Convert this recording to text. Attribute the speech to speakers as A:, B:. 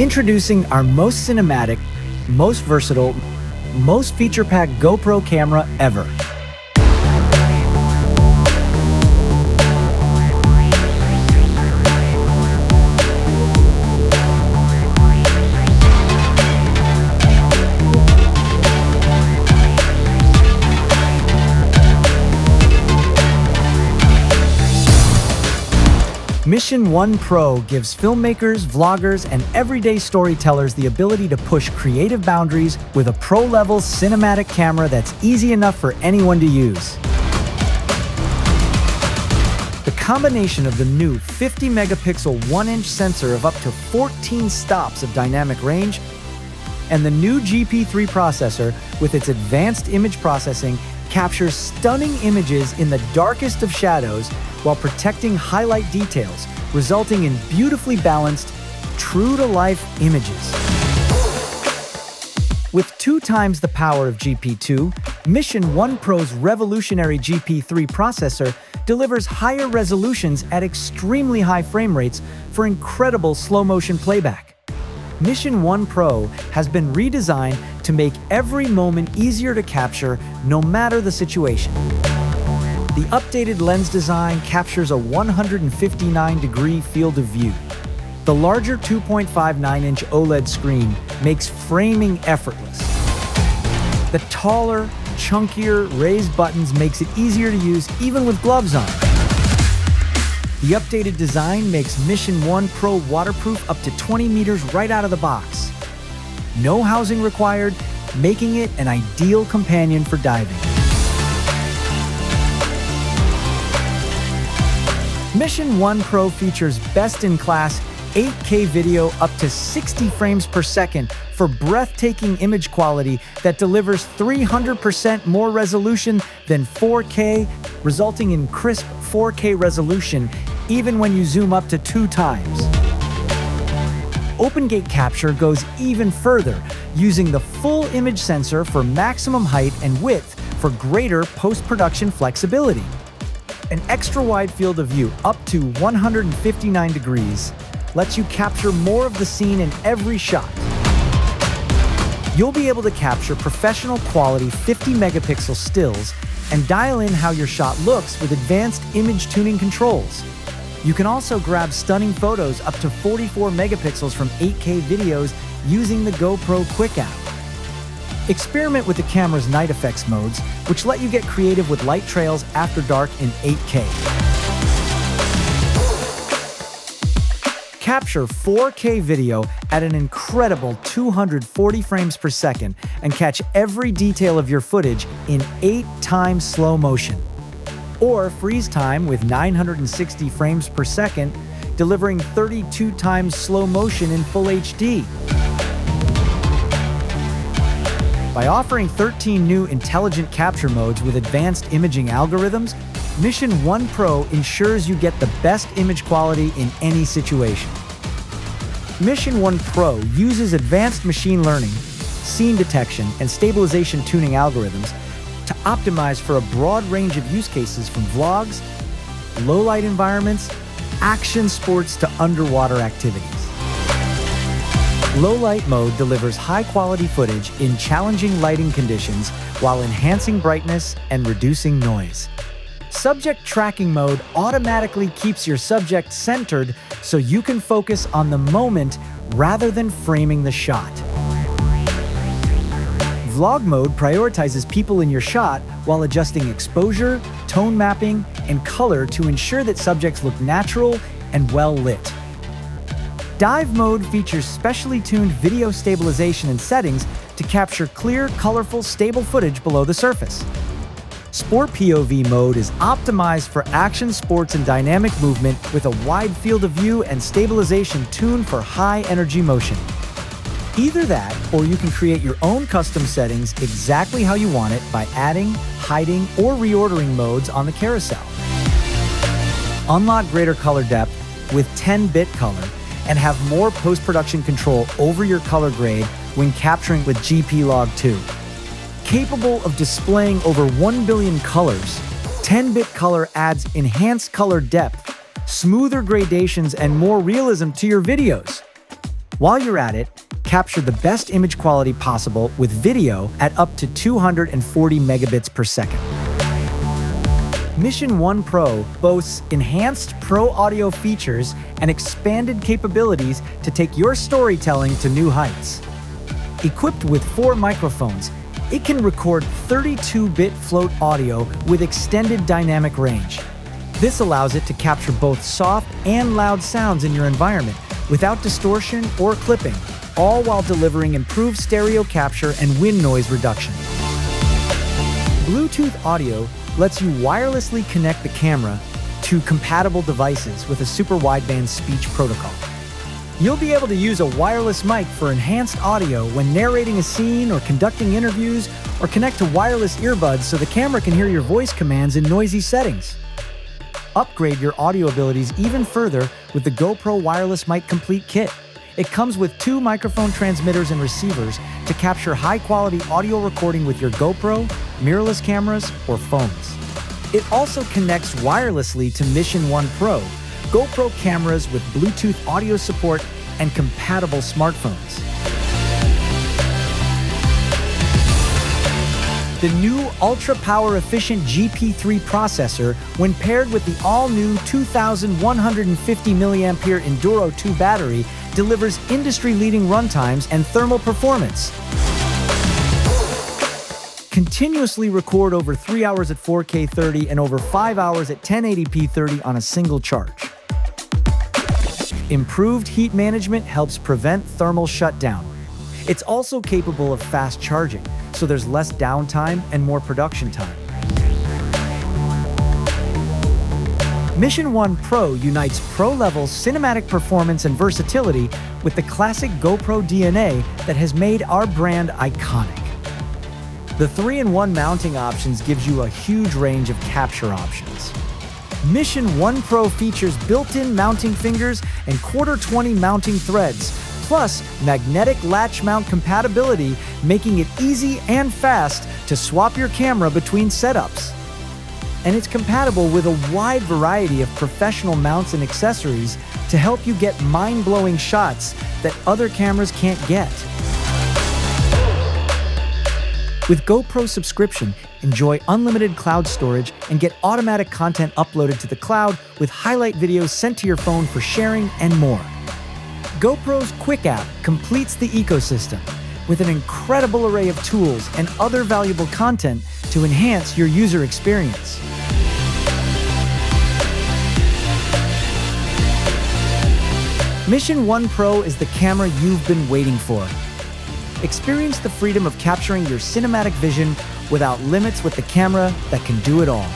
A: Introducing our most cinematic, most versatile, most feature-packed GoPro camera ever. Mission 1 Pro gives filmmakers, vloggers, and everyday storytellers the ability to push creative boundaries with a pro-level cinematic camera that's easy enough for anyone to use. The combination of the new 50-megapixel 1-inch sensor of up to 14 stops of dynamic range and the new GP3 processor with its advanced image processing captures stunning images in the darkest of shadows while protecting highlight details, resulting in beautifully balanced, true-to-life images. With 2 times the power of GP2, Mission 1 Pro's revolutionary GP3 processor delivers higher resolutions at extremely high frame rates for incredible slow-motion playback. Mission 1 Pro has been redesigned to make every moment easier to capture, no matter the situation. The updated lens design captures a 159-degree field of view. The larger 2.59-inch OLED screen makes framing effortless. The taller, chunkier, raised buttons makes it easier to use even with gloves on. The updated design makes Mission 1 Pro waterproof up to 20 meters right out of the box. No housing required, making it an ideal companion for diving. Mission 1 Pro features best-in-class 8K video up to 60 frames per second for breathtaking image quality that delivers 300% more resolution than 4K, resulting in crisp 4K resolution even when you zoom up to 2 times. OpenGate Capture goes even further, using the full image sensor for maximum height and width for greater post-production flexibility. An extra-wide field of view up to 159 degrees lets you capture more of the scene in every shot. You'll be able to capture professional quality 50-megapixel stills and dial in how your shot looks with advanced image tuning controls. You can also grab stunning photos up to 44 megapixels from 8K videos using the GoPro Quick app. Experiment with the camera's night effects modes, which let you get creative with light trails after dark in 8K. Capture 4K video at an incredible 240 frames per second and catch every detail of your footage in 8 times slow motion. Or freeze time with 960 frames per second, delivering 32 times slow motion in full HD. By offering 13 new intelligent capture modes with advanced imaging algorithms, Mission 1 Pro ensures you get the best image quality in any situation. Mission 1 Pro uses advanced machine learning, scene detection, and stabilization tuning algorithms to optimize for a broad range of use cases from vlogs, low-light environments, action sports to underwater activities. Low-light mode delivers high-quality footage in challenging lighting conditions while enhancing brightness and reducing noise. Subject tracking mode automatically keeps your subject centered so you can focus on the moment rather than framing the shot. Vlog mode prioritizes people in your shot while adjusting exposure, tone mapping, and color to ensure that subjects look natural and well lit. Dive mode features specially tuned video stabilization and settings to capture clear, colorful, stable footage below the surface. Sport POV mode is optimized for action sports and dynamic movement with a wide field of view and stabilization tuned for high-energy motion. Either that, or you can create your own custom settings exactly how you want it by adding, hiding, or reordering modes on the carousel. Unlock greater color depth with 10-bit color and have more post-production control over your color grade when capturing with GP-Log 2. Capable of displaying over 1 billion colors, 10-bit color adds enhanced color depth, smoother gradations, and more realism to your videos. While you're at it, capture the best image quality possible with video at up to 240 megabits per second. Mission 1 Pro boasts enhanced pro audio features and expanded capabilities to take your storytelling to new heights. Equipped with 4 microphones, it can record 32-bit float audio with extended dynamic range. This allows it to capture both soft and loud sounds in your environment without distortion or clipping, all while delivering improved stereo capture and wind noise reduction. Bluetooth audio lets you wirelessly connect the camera to compatible devices with a super wideband speech protocol. You'll be able to use a wireless mic for enhanced audio when narrating a scene or conducting interviews, or connect to wireless earbuds so the camera can hear your voice commands in noisy settings. Upgrade your audio abilities even further with the GoPro Wireless Mic Complete Kit. It comes with 2 microphone transmitters and receivers to capture high-quality audio recording with your GoPro, mirrorless cameras, or phones. It also connects wirelessly to Mission 1 Pro, GoPro cameras with Bluetooth audio support and compatible smartphones. The new ultra-power-efficient GP3 processor, when paired with the all-new 2,150 mAh Enduro 2 battery, delivers industry-leading runtimes and thermal performance. Continuously record over 3 hours at 4K 30 and over 5 hours at 1080p 30 on a single charge. Improved heat management helps prevent thermal shutdown. It's also capable of fast charging, so there's less downtime and more production time. Mission 1 Pro unites pro-level cinematic performance and versatility with the classic GoPro DNA that has made our brand iconic. The 3-in-1 mounting options gives you a huge range of capture options. Mission 1 Pro features built-in mounting fingers and Q20 mounting threads, plus magnetic latch mount compatibility, making it easy and fast to swap your camera between setups. And it's compatible with a wide variety of professional mounts and accessories to help you get mind-blowing shots that other cameras can't get. With GoPro subscription, enjoy unlimited cloud storage and get automatic content uploaded to the cloud with highlight videos sent to your phone for sharing and more. GoPro's Quick app completes the ecosystem with an incredible array of tools and other valuable content to enhance your user experience. Mission 1 Pro is the camera you've been waiting for. Experience the freedom of capturing your cinematic vision without limits with the camera that can do it all.